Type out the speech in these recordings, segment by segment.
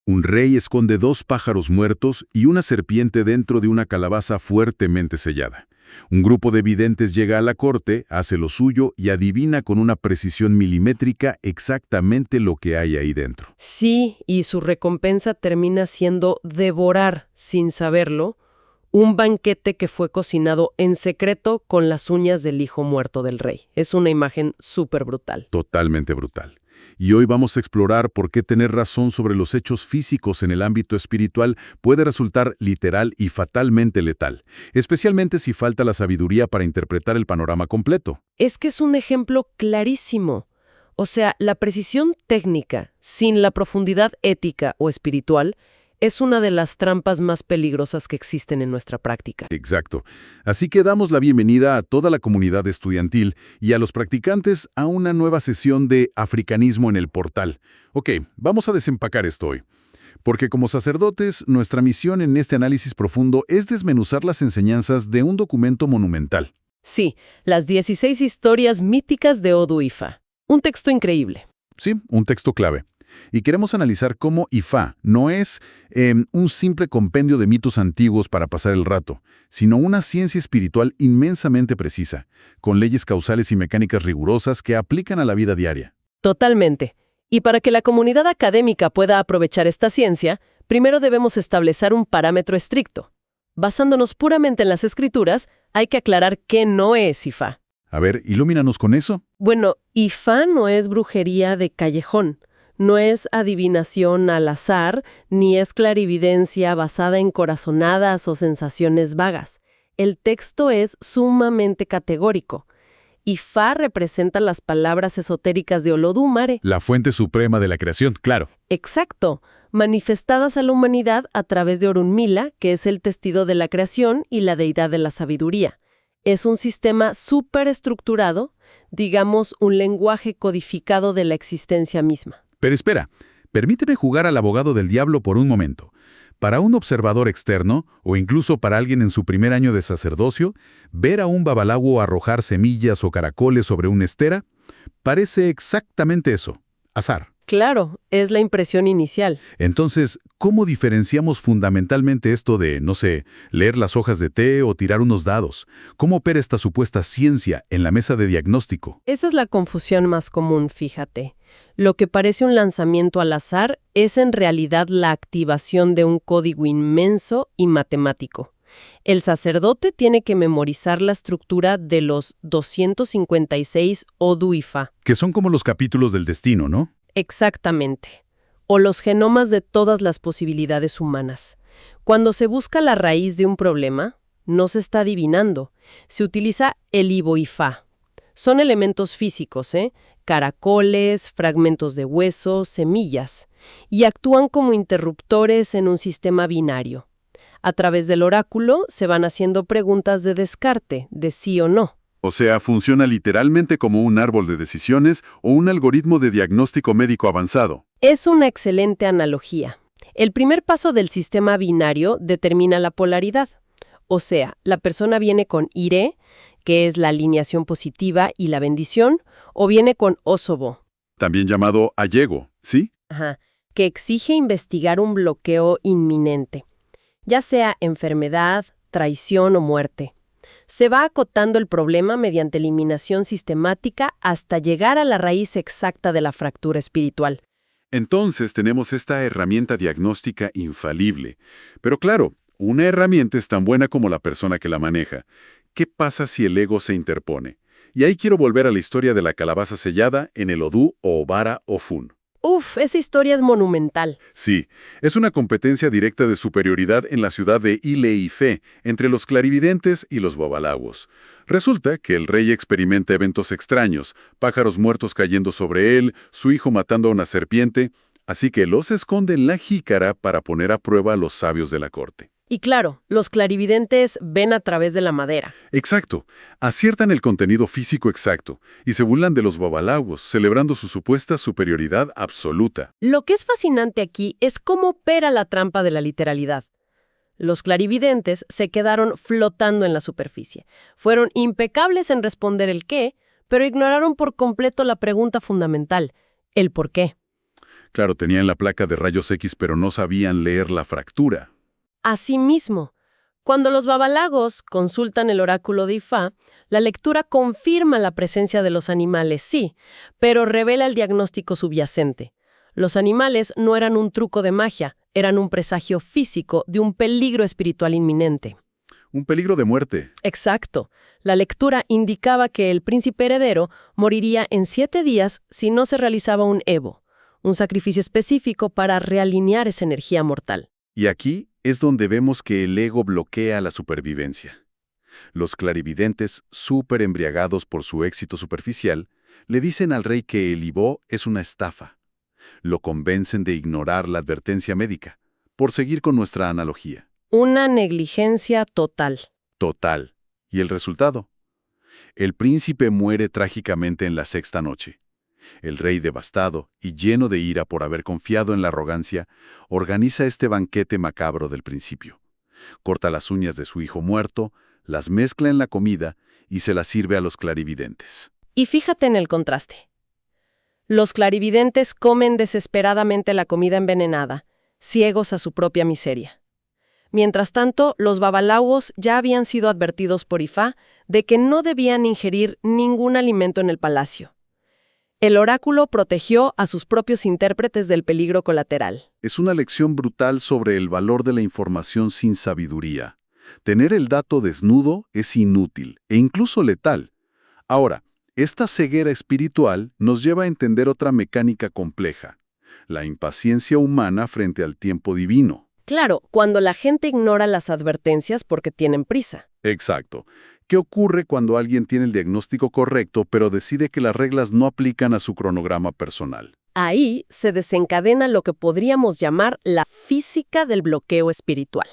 Un rey esconde 2 pájaros muertos y una serpiente dentro de una calabaza fuertemente sellada. Un grupo de videntes llega a la corte, hace lo suyo y adivina con una precisión milimétrica exactamente lo que hay ahí dentro. Sí, y su recompensa termina siendo devorar, sin saberlo, un banquete que fue cocinado en secreto con las uñas del hijo muerto del rey. Es una imagen súper brutal. Totalmente brutal. Y hoy vamos a explorar por qué tener razón sobre los hechos físicos en el ámbito espiritual puede resultar literal y fatalmente letal, especialmente si falta la sabiduría para interpretar el panorama completo. Es que es un ejemplo clarísimo. O sea, la precisión técnica, sin la profundidad ética o espiritual, es una de las trampas más peligrosas que existen en nuestra práctica. Exacto. Así que damos la bienvenida a toda la comunidad estudiantil y a los practicantes a una nueva sesión de Africanismo en el Portal. Ok, vamos a desempacar esto hoy. Porque como sacerdotes, nuestra misión en este análisis profundo es desmenuzar las enseñanzas de un documento monumental. Sí, las 16 historias míticas de Odu Ifa. Un texto increíble. Sí, un texto clave. Y queremos analizar cómo Ifá no es un simple compendio de mitos antiguos para pasar el rato, sino una ciencia espiritual inmensamente precisa, con leyes causales y mecánicas rigurosas que aplican a la vida diaria. Totalmente. Y para que la comunidad académica pueda aprovechar esta ciencia, primero debemos establecer un parámetro estricto. Basándonos puramente en las escrituras, hay que aclarar qué no es Ifá. A ver, ilumínanos con eso. Bueno, Ifá no es brujería de callejón. No es adivinación al azar, ni es clarividencia basada en corazonadas o sensaciones vagas. El texto es sumamente categórico. Ifá representa las palabras esotéricas de Olodumare. La fuente suprema de la creación, claro. Exacto, manifestadas a la humanidad a través de Orunmila, que es el testigo de la creación y la deidad de la sabiduría. Es un sistema súper estructurado, digamos un lenguaje codificado de la existencia misma. Pero espera, permíteme jugar al abogado del diablo por un momento. Para un observador externo, o incluso para alguien en su primer año de sacerdocio, ver a un babalawo arrojar semillas o caracoles sobre una estera parece exactamente eso, azar. Claro, es la impresión inicial. Entonces, ¿cómo diferenciamos fundamentalmente esto de, no sé, leer las hojas de té o tirar unos dados? ¿Cómo opera esta supuesta ciencia en la mesa de diagnóstico? Esa es la confusión más común, fíjate. Lo que parece un lanzamiento al azar es en realidad la activación de un código inmenso y matemático. El sacerdote tiene que memorizar la estructura de los 256 Odu Ifa. Que son como los capítulos del destino, ¿no? Exactamente. O los genomas de todas las posibilidades humanas. Cuando se busca la raíz de un problema, no se está adivinando. Se utiliza el Ibo-Ifá. Son elementos físicos, caracoles, fragmentos de hueso, semillas, y actúan como interruptores en un sistema binario. A través del oráculo se van haciendo preguntas de descarte, de sí o no. O sea, funciona literalmente como un árbol de decisiones o un algoritmo de diagnóstico médico avanzado. Es una excelente analogía. El primer paso del sistema binario determina la polaridad. O sea, la persona viene con ire, que es la alineación positiva y la bendición, o viene con osobo, También llamado allego, ¿sí? que exige investigar un bloqueo inminente, ya sea enfermedad, traición o muerte. Se va acotando el problema mediante eliminación sistemática hasta llegar a la raíz exacta de la fractura espiritual. Entonces tenemos esta herramienta diagnóstica infalible. Pero claro, una herramienta es tan buena como la persona que la maneja. ¿Qué pasa si el ego se interpone? Y ahí quiero volver a la historia de la calabaza sellada en el Odú o Obara Ofun. Uf, esa historia es monumental. Sí, es una competencia directa de superioridad en la ciudad de Ile-Ife entre los clarividentes y los babalawos. Resulta que el rey experimenta eventos extraños, pájaros muertos cayendo sobre él, su hijo matando a una serpiente, así que los esconde en la jícara para poner a prueba a los sabios de la corte. Y claro, los clarividentes ven a través de la madera. Exacto, aciertan el contenido físico exacto y se burlan de los babalawos, celebrando su supuesta superioridad absoluta. Lo que es fascinante aquí es cómo opera la trampa de la literalidad. Los clarividentes se quedaron flotando en la superficie. Fueron impecables en responder el qué, pero ignoraron por completo la pregunta fundamental, el por qué. Claro, tenían la placa de rayos X, pero no sabían leer la fractura. Asimismo, cuando los babalagos consultan el oráculo de Ifá, la lectura confirma la presencia de los animales, sí, pero revela el diagnóstico subyacente. Los animales no eran un truco de magia, eran un presagio físico de un peligro espiritual inminente. Un peligro de muerte. Exacto. La lectura indicaba que el príncipe heredero moriría en 7 días si no se realizaba un Evo, un sacrificio específico para realinear esa energía mortal. Y aquí es donde vemos que el ego bloquea la supervivencia. Los clarividentes, súper embriagados por su éxito superficial, le dicen al rey que el Ibó es una estafa. Lo convencen de ignorar la advertencia médica, por seguir con nuestra analogía. Una negligencia total. Total. ¿Y el resultado? El príncipe muere trágicamente en la 6ª noche. El rey, devastado y lleno de ira por haber confiado en la arrogancia, organiza este banquete macabro del principio. Corta las uñas de su hijo muerto, las mezcla en la comida y se las sirve a los clarividentes. Y fíjate en el contraste. Los clarividentes comen desesperadamente la comida envenenada, ciegos a su propia miseria. Mientras tanto, los babalawos ya habían sido advertidos por Ifá de que no debían ingerir ningún alimento en el palacio. El oráculo protegió a sus propios intérpretes del peligro colateral. Es una lección brutal sobre el valor de la información sin sabiduría. Tener el dato desnudo es inútil e incluso letal. Ahora, esta ceguera espiritual nos lleva a entender otra mecánica compleja: la impaciencia humana frente al tiempo divino. Claro, cuando la gente ignora las advertencias porque tienen prisa. Exacto. ¿Qué ocurre cuando alguien tiene el diagnóstico correcto, pero decide que las reglas no aplican a su cronograma personal? Ahí se desencadena lo que podríamos llamar la física del bloqueo espiritual.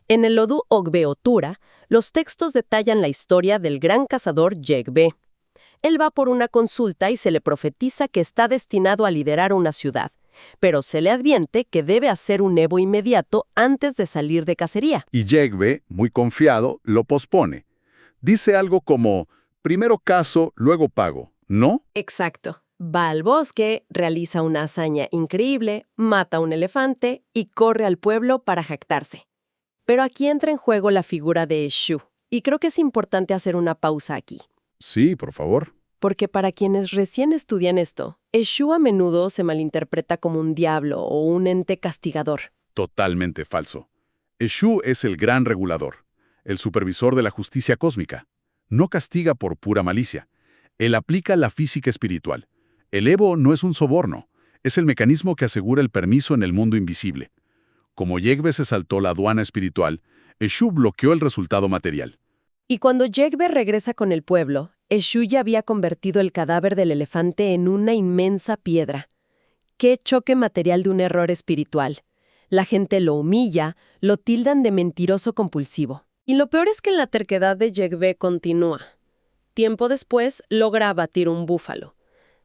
En el Odú Ogbeotura, los textos detallan la historia del gran cazador Yegbe. Él va por una consulta y se le profetiza que está destinado a liderar una ciudad, pero se le advierte que debe hacer un Evo inmediato antes de salir de cacería. Y Yegbe, muy confiado, lo pospone. Dice algo como: primero cazo, luego pago, ¿no? Exacto. Va al bosque, realiza una hazaña increíble, mata a un elefante y corre al pueblo para jactarse. Pero aquí entra en juego la figura de Eshu, y creo que es importante hacer una pausa aquí. Sí, por favor. Porque para quienes recién estudian esto, Eshu a menudo se malinterpreta como un diablo o un ente castigador. Totalmente falso. Eshu es el gran regulador, el supervisor de la justicia cósmica. No castiga por pura malicia. Él aplica la física espiritual. El Evo no es un soborno, es el mecanismo que asegura el permiso en el mundo invisible. Como Yegbe se saltó la aduana espiritual, Eshu bloqueó el resultado material. Y cuando Yegbe regresa con el pueblo, Eshu ya había convertido el cadáver del elefante en una inmensa piedra. ¡Qué choque material de un error espiritual! La gente lo humilla, lo tildan de mentiroso compulsivo. Y lo peor es que la terquedad de Yegbe continúa. Tiempo después, logra abatir un búfalo.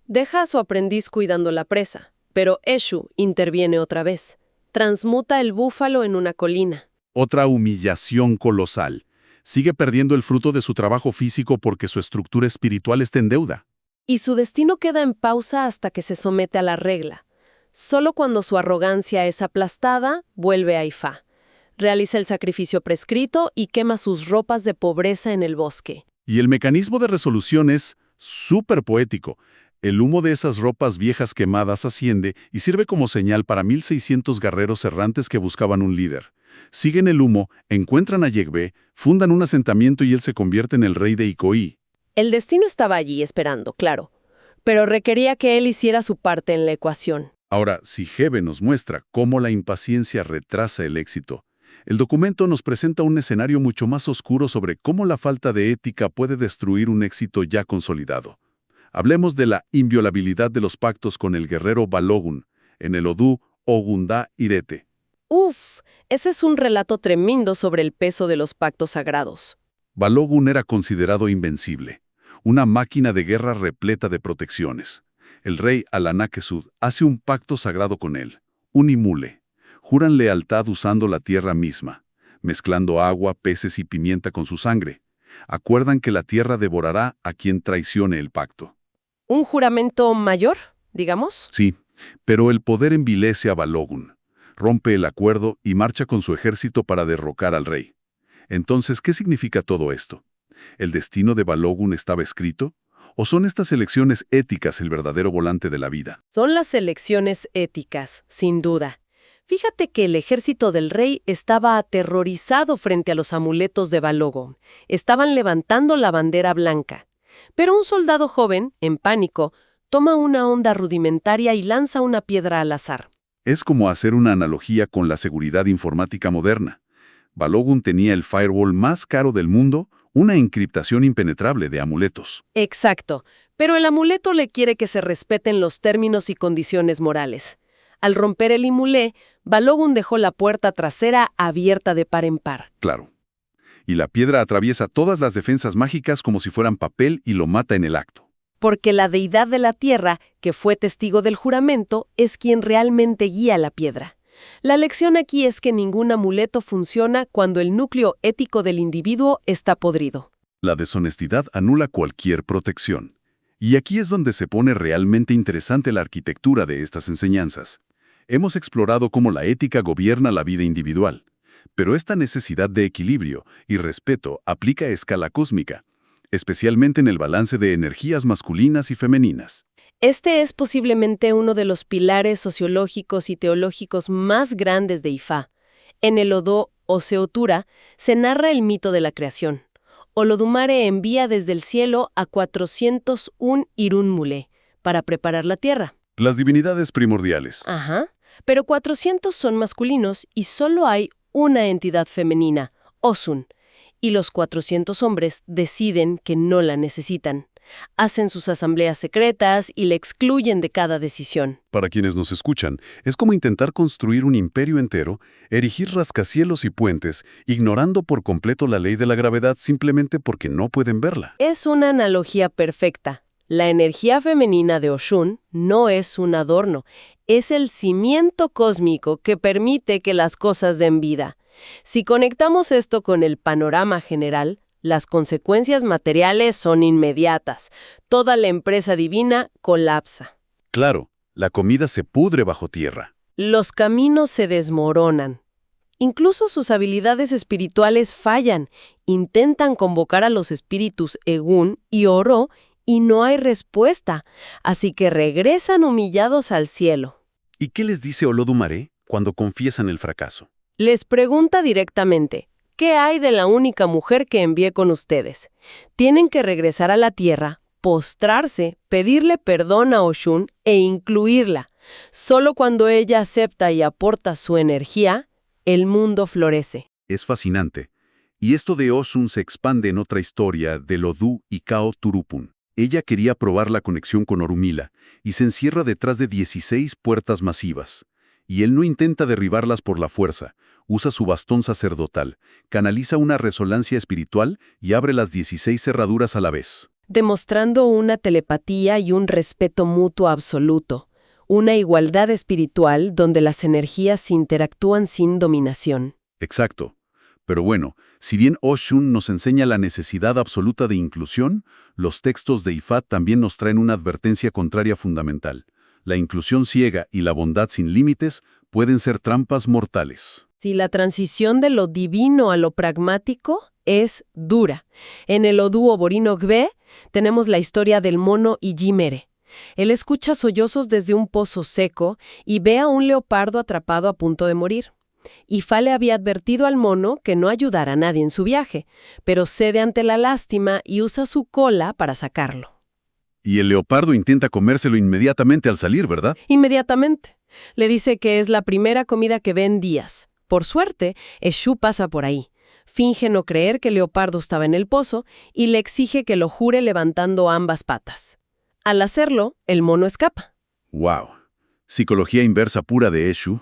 Deja a su aprendiz cuidando la presa, pero Eshu interviene otra vez. Transmuta el búfalo en una colina. Otra humillación colosal. Sigue perdiendo el fruto de su trabajo físico porque su estructura espiritual está en deuda. Y su destino queda en pausa hasta que se somete a la regla. Solo cuando su arrogancia es aplastada, vuelve a Ifá. Realiza el sacrificio prescrito y quema sus ropas de pobreza en el bosque. Y el mecanismo de resolución es súper poético. El humo de esas ropas viejas quemadas asciende y sirve como señal para 1600 guerreros errantes que buscaban un líder. Siguen el humo, encuentran a Yegbe, fundan un asentamiento y él se convierte en el rey de Ikoí. El destino estaba allí esperando, claro, pero requería que él hiciera su parte en la ecuación. Ahora, si Hebe nos muestra cómo la impaciencia retrasa el éxito, el documento nos presenta un escenario mucho más oscuro sobre cómo la falta de ética puede destruir un éxito ya consolidado. Hablemos de la inviolabilidad de los pactos con el guerrero Balogun, en el Odú Ogundá Irete. Uf, ese es un relato tremendo sobre el peso de los pactos sagrados. Balogun era considerado invencible, una máquina de guerra repleta de protecciones. El rey Alanakesud hace un pacto sagrado con él, un imule. Juran lealtad usando la tierra misma, mezclando agua, peces y pimienta con su sangre. Acuerdan que la tierra devorará a quien traicione el pacto. ¿Un juramento mayor, digamos? Sí, Pero el poder envilece a Balogun, rompe el acuerdo y marcha con su ejército para derrocar al rey. Entonces, ¿qué significa todo esto? ¿El destino de Balogun estaba escrito? ¿O son estas elecciones éticas el verdadero volante de la vida? Son las elecciones éticas, sin duda. Fíjate que el ejército del rey estaba aterrorizado frente a los amuletos de Balogun. Estaban levantando la bandera blanca. Pero un soldado joven, en pánico, toma una onda rudimentaria y lanza una piedra al azar. Es como hacer una analogía con la seguridad informática moderna. Balogun tenía el firewall más caro del mundo, una encriptación impenetrable de amuletos. Exacto, pero el amuleto le quiere que se respeten los términos y condiciones morales. Al romper el imulé, Balogun dejó la puerta trasera abierta de par en par. Claro. Y la piedra atraviesa todas las defensas mágicas como si fueran papel y lo mata en el acto. Porque la deidad de la tierra, que fue testigo del juramento, es quien realmente guía la piedra. La lección aquí es que ningún amuleto funciona cuando el núcleo ético del individuo está podrido. La deshonestidad anula cualquier protección. Y aquí es donde se pone realmente interesante la arquitectura de estas enseñanzas. Hemos explorado cómo la ética gobierna la vida individual. Pero esta necesidad de equilibrio y respeto aplica a escala cósmica, especialmente en el balance de energías masculinas y femeninas. Este es posiblemente uno de los pilares sociológicos y teológicos más grandes de Ifá. En el Odó Oseotura se narra el mito de la creación. Olodumare envía desde el cielo a 401 Irún-Mulé para preparar la tierra. Las divinidades primordiales. Ajá, pero 400 son masculinos y solo hay una entidad femenina, Osun, y los 400 hombres deciden que no la necesitan. Hacen sus asambleas secretas y le excluyen de cada decisión. Para quienes nos escuchan, es como intentar construir un imperio entero, erigir rascacielos y puentes, ignorando por completo la ley de la gravedad simplemente porque no pueden verla. Es una analogía perfecta. La energía femenina de Oshun no es un adorno, es el cimiento cósmico que permite que las cosas den vida. Si conectamos esto con el panorama general, las consecuencias materiales son inmediatas. Toda la empresa divina colapsa. Claro, la comida se pudre bajo tierra. Los caminos se desmoronan. Incluso sus habilidades espirituales fallan. Intentan convocar a los espíritus Egún y Oro y no hay respuesta, así que regresan humillados al cielo. ¿Y qué les dice Olodumare cuando confiesan el fracaso? Les pregunta directamente, ¿qué hay de la única mujer que envié con ustedes? Tienen que regresar a la tierra, postrarse, pedirle perdón a Oshun e incluirla. Solo cuando ella acepta y aporta su energía, el mundo florece. Es fascinante. Y esto de Osun se expande en otra historia del Odú y Kao Turupun. Ella quería probar la conexión con Orunmila y se encierra detrás de 16 puertas masivas. Y él no intenta derribarlas por la fuerza, usa su bastón sacerdotal, canaliza una resonancia espiritual y abre las 16 cerraduras a la vez. Demostrando una telepatía y un respeto mutuo absoluto, una igualdad espiritual donde las energías interactúan sin dominación. Exacto. Pero bueno, si bien Oshun nos enseña la necesidad absoluta de inclusión, los textos de Ifá también nos traen una advertencia contraria fundamental. La inclusión ciega y la bondad sin límites pueden ser trampas mortales. Si la transición de lo divino a lo pragmático es dura. En el Odú Oborino Gbe tenemos la historia del mono Ijimere. Él escucha sollozos desde un pozo seco y ve a un leopardo atrapado a punto de morir. Ifá le había advertido al mono que no ayudara a nadie en su viaje, pero cede ante la lástima y usa su cola para sacarlo. Y el leopardo intenta comérselo inmediatamente al salir, ¿verdad? Inmediatamente. Le dice que es la primera comida que ve en días. Por suerte, Eshu pasa por ahí. Finge no creer que el leopardo estaba en el pozo y le exige que lo jure levantando ambas patas. Al hacerlo, el mono escapa. ¡Wow! Psicología inversa pura de Eshu.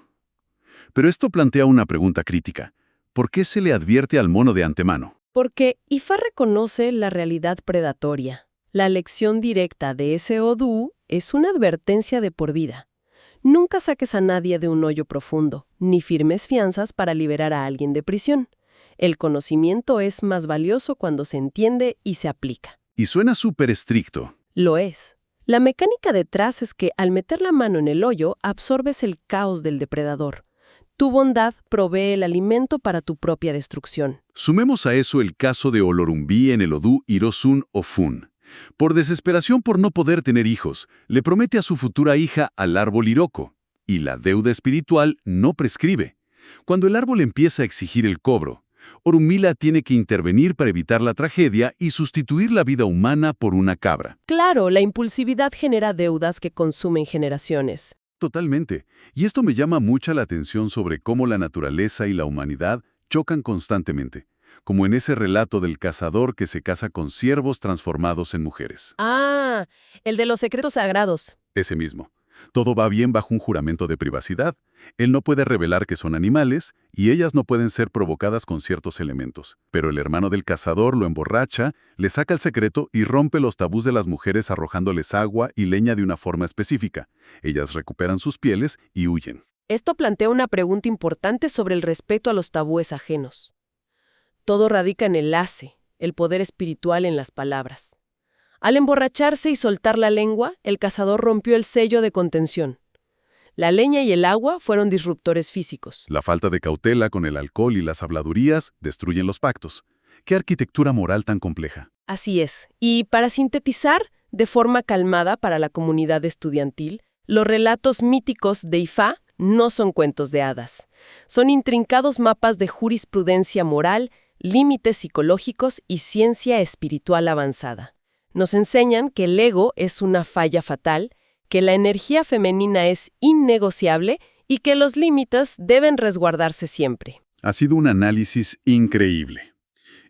Pero esto plantea una pregunta crítica. ¿Por qué se le advierte al mono de antemano? Porque Ifá reconoce la realidad predatoria. La lección directa de ese Odú es una advertencia de por vida. Nunca saques a nadie de un hoyo profundo, ni firmes fianzas para liberar a alguien de prisión. El conocimiento es más valioso cuando se entiende y se aplica. Y suena súper estricto. Lo es. La mecánica detrás es que al meter la mano en el hoyo, absorbes el caos del depredador. Tu bondad provee el alimento para tu propia destrucción. Sumemos a eso el caso de Olorunbi en el Odú Hirosun Ofun. Por desesperación por no poder tener hijos, le promete a su futura hija al árbol Hiroko. Y la deuda espiritual no prescribe. Cuando el árbol empieza a exigir el cobro, Orunmila tiene que intervenir para evitar la tragedia y sustituir la vida humana por una cabra. Claro, la impulsividad genera deudas que consumen generaciones. Totalmente. Y esto me llama mucha la atención sobre cómo la naturaleza y la humanidad chocan constantemente, como en ese relato del cazador que se casa con ciervos transformados en mujeres. Ah, el de los secretos sagrados. Ese mismo. Todo va bien bajo un juramento de privacidad. Él no puede revelar que son animales y ellas no pueden ser provocadas con ciertos elementos. Pero el hermano del cazador lo emborracha, le saca el secreto y rompe los tabús de las mujeres arrojándoles agua y leña de una forma específica. Ellas recuperan sus pieles y huyen. Esto plantea una pregunta importante sobre el respeto a los tabúes ajenos. Todo radica en el hace, el poder espiritual en las palabras. Al emborracharse y soltar la lengua, el cazador rompió el sello de contención. La leña y el agua fueron disruptores físicos. La falta de cautela con el alcohol y las habladurías destruyen los pactos. ¡Qué arquitectura moral tan compleja! Así es. Y para sintetizar, de forma calmada para la comunidad estudiantil, los relatos míticos de Ifá no son cuentos de hadas. Son intrincados mapas de jurisprudencia moral, límites psicológicos y ciencia espiritual avanzada. Nos enseñan que el ego es una falla fatal, que la energía femenina es innegociable y que los límites deben resguardarse siempre. Ha sido un análisis increíble.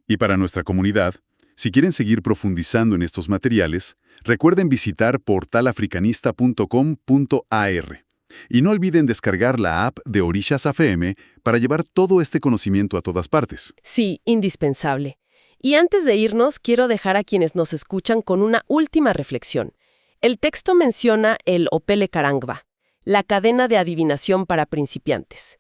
Y para nuestra comunidad, si quieren seguir profundizando en estos materiales, recuerden visitar portalafricanista.com.ar. Y no olviden descargar la app de Orishas FM para llevar todo este conocimiento a todas partes. Sí, indispensable. Y antes de irnos, quiero dejar a quienes nos escuchan con una última reflexión. El texto menciona el Opele Karangba, la cadena de adivinación para principiantes.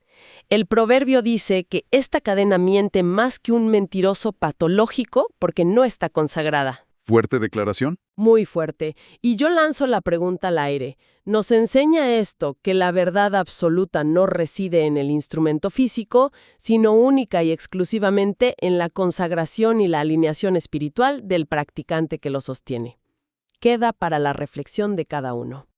El proverbio dice que esta cadena miente más que un mentiroso patológico porque no está consagrada. ¿Fuerte declaración? Muy fuerte. Y yo lanzo la pregunta al aire. ¿Nos enseña esto que la verdad absoluta no reside en el instrumento físico, sino única y exclusivamente en la consagración y la alineación espiritual del practicante que lo sostiene? Queda para la reflexión de cada uno.